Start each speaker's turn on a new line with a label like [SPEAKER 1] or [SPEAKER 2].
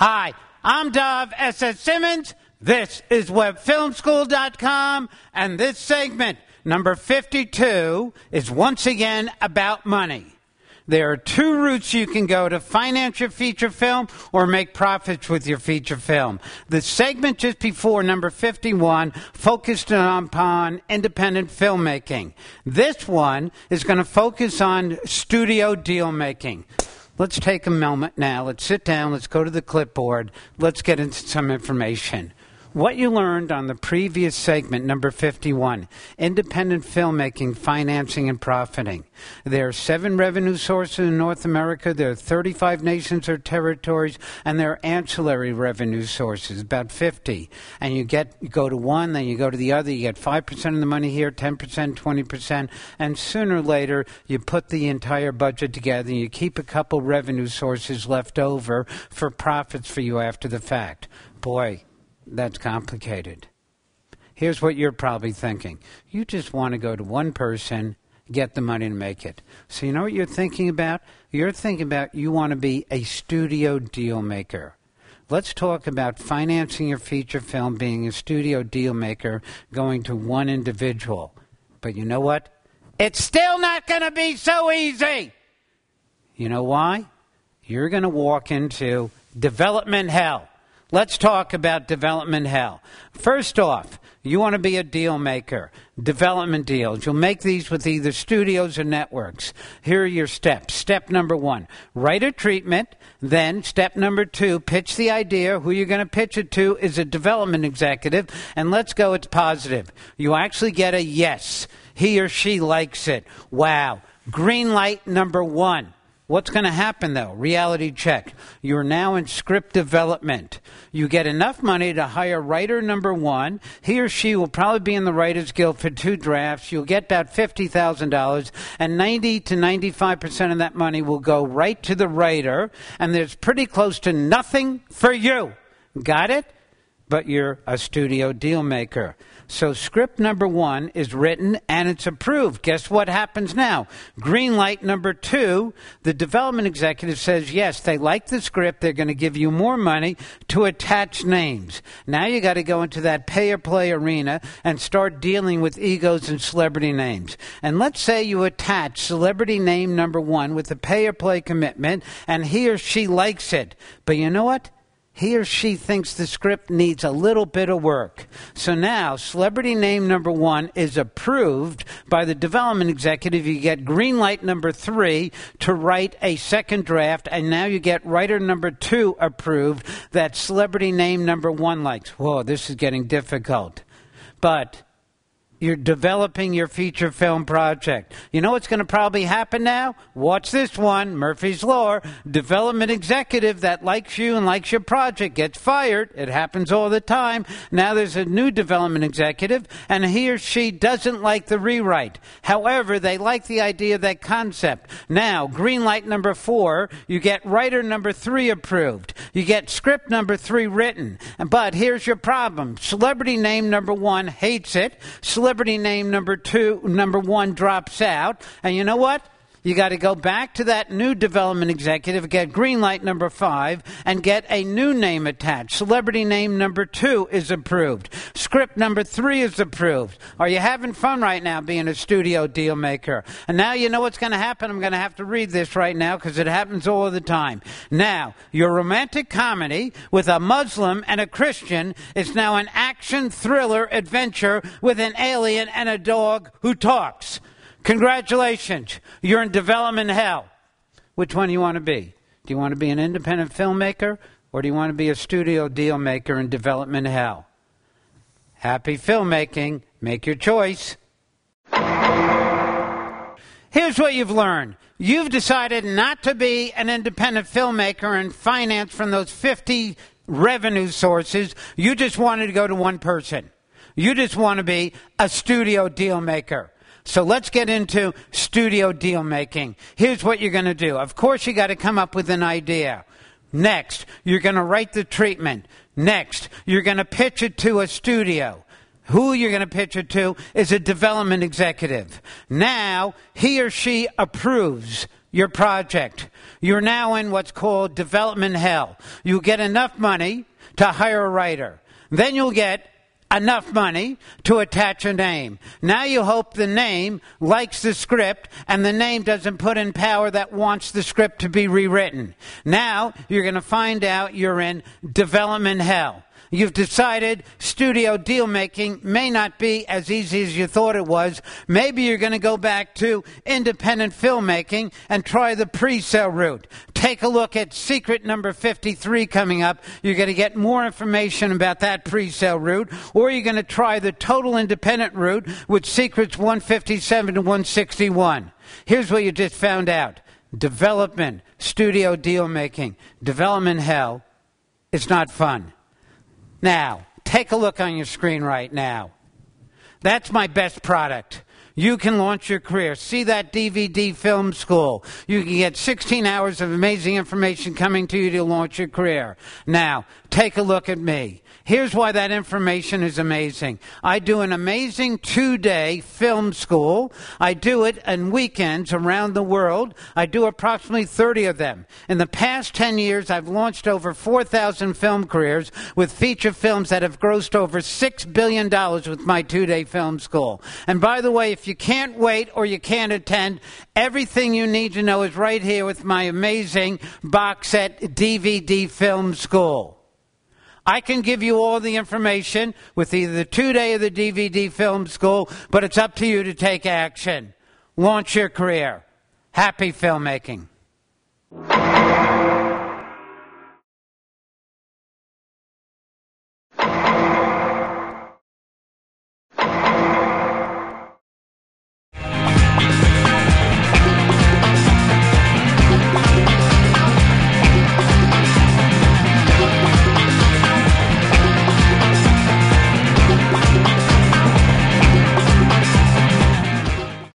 [SPEAKER 1] Hi, I'm WFS Simmons. This is webfilmschool.com, and this segment, number 52, is once again about money. There are two routes you can go to finance your feature film or make profits with your feature film. The segment just before, number 51, focused upon independent filmmaking. This one is going to focus on studio deal making. Let's take a moment now. Let's sit down. Let's go to the clipboard. Let's get into some information. What you learned on the previous segment, number 51, independent filmmaking, financing, and profiting. There are 7 revenue sources in North America. There are 35 nations or territories, and there are ancillary revenue sources, about 50. And you go to one, then you go to the other. You get 5% of the money here, 10%, 20%, and sooner or later you put the entire budget together and you keep a couple revenue sources left over for profits for you after the fact. Boy, that's complicated. Here's what you're probably thinking. You just want to go to one person, get the money to make it. So you know what you're thinking about? You're thinking about you want to be a studio deal maker. Let's talk about financing your feature film, being a studio deal maker, going to one individual. But you know what? It's still not going to be so easy. You know why? You're going to walk into development hell. Let's talk about development hell. First off, you want to be a deal maker. Development deals. You'll make these with either studios or networks. Here are your steps. Step number 1, write a treatment. Then step number 2, pitch the idea. Who you're going to pitch it to is a development executive. And let's go, it's positive. You actually get a yes. He or she likes it. Wow. Green light number 1. What's going to happen, though? Reality check. You're now in script development. You get enough money to hire writer number 1. He or she will probably be in the Writers Guild for 2 drafts. You'll get about $50,000, and 90 to 95% of that money will go right to the writer, and there's pretty close to nothing for you. Got it? But you're a studio deal maker. So script number 1 is written and it's approved. Guess what happens now? Green light number 2, the development executive says, yes, they like the script. They're going to give you more money to attach names. Now you got to go into that pay-or-play arena and start dealing with egos and celebrity names. And let's say you attach celebrity name number 1 with a pay-or-play commitment and he or she likes it. But you know what? He or she thinks the script needs a little bit of work. So now, celebrity name number 1 is approved by the development executive. You get green light number 3 to write a second draft, and now you get writer number 2 approved that celebrity name number 1 likes. Whoa, this is getting difficult. But you're developing your feature film project. You know what's going to probably happen now? Watch this one, Murphy's Law. Development executive that likes you and likes your project gets fired. It happens all the time. Now there's a new development executive, and he or she doesn't like the rewrite. However, they like the idea of that concept. Now, green light number 4, you get writer number 3 approved. You get script number 3 written. But here's your problem. Celebrity name number 1 hates it. Celebrity name number 1 drops out. And you know what? You got to go back to that new development executive, get green light number 5, and get a new name attached. Celebrity name number 2 is approved. Script number 3 is approved. Are you having fun right now being a studio deal maker? And now you know what's going to happen. I'm going to have to read this right now because it happens all the time. Now, your romantic comedy with a Muslim and a Christian is now an action thriller adventure with an alien and a dog who talks. Congratulations, you're in development hell. Which one do you want to be? Do you want to be an independent filmmaker, or do you want to be a studio deal maker in development hell? Happy filmmaking. Make your choice. Here's what you've learned. You've decided not to be an independent filmmaker and finance from those 50 revenue sources. You just wanted to go to one person. You just want to be a studio deal maker. So let's get into studio deal making. Here's what you're going to do. Of course, you got to come up with an idea. Next, you're going to write the treatment. Next, you're going to pitch it to a studio. Who you're going to pitch it to is a development executive. Now, he or she approves your project. You're now in what's called development hell. You get enough money to hire a writer. Then you'll get enough money to attach a name. Now you hope the name likes the script and the name doesn't put in power that wants the script to be rewritten. Now you're going to find out you're in development hell. You've decided studio deal making may not be as easy as you thought it was. Maybe you're going to go back to independent filmmaking and try the pre-sale route. Take a look at Secret number 53 coming up. You're going to get more information about that pre-sale route. Or you're going to try the total independent route with Secrets 157 to 161. Here's what you just found out. Development, studio deal making, development hell is not fun. Now, take a look on your screen right now. That's my best product. You can launch your career. See that DVD film school. You can get 16 hours of amazing information coming to you to launch your career. Now, take a look at me. Here's why that information is amazing. I do an amazing 2-day film school. I do it on weekends around the world. I do approximately 30 of them. In the past 10 years, I've launched over 4,000 film careers with feature films that have grossed over $6 billion with my 2-day film school. And by the way, if you can't wait or you can't attend, everything you need to know is right here with my amazing box set DVD film school. I can give you all the information with either the 2-day or the DVD film school, but it's up to you to take action. Launch your career. Happy filmmaking.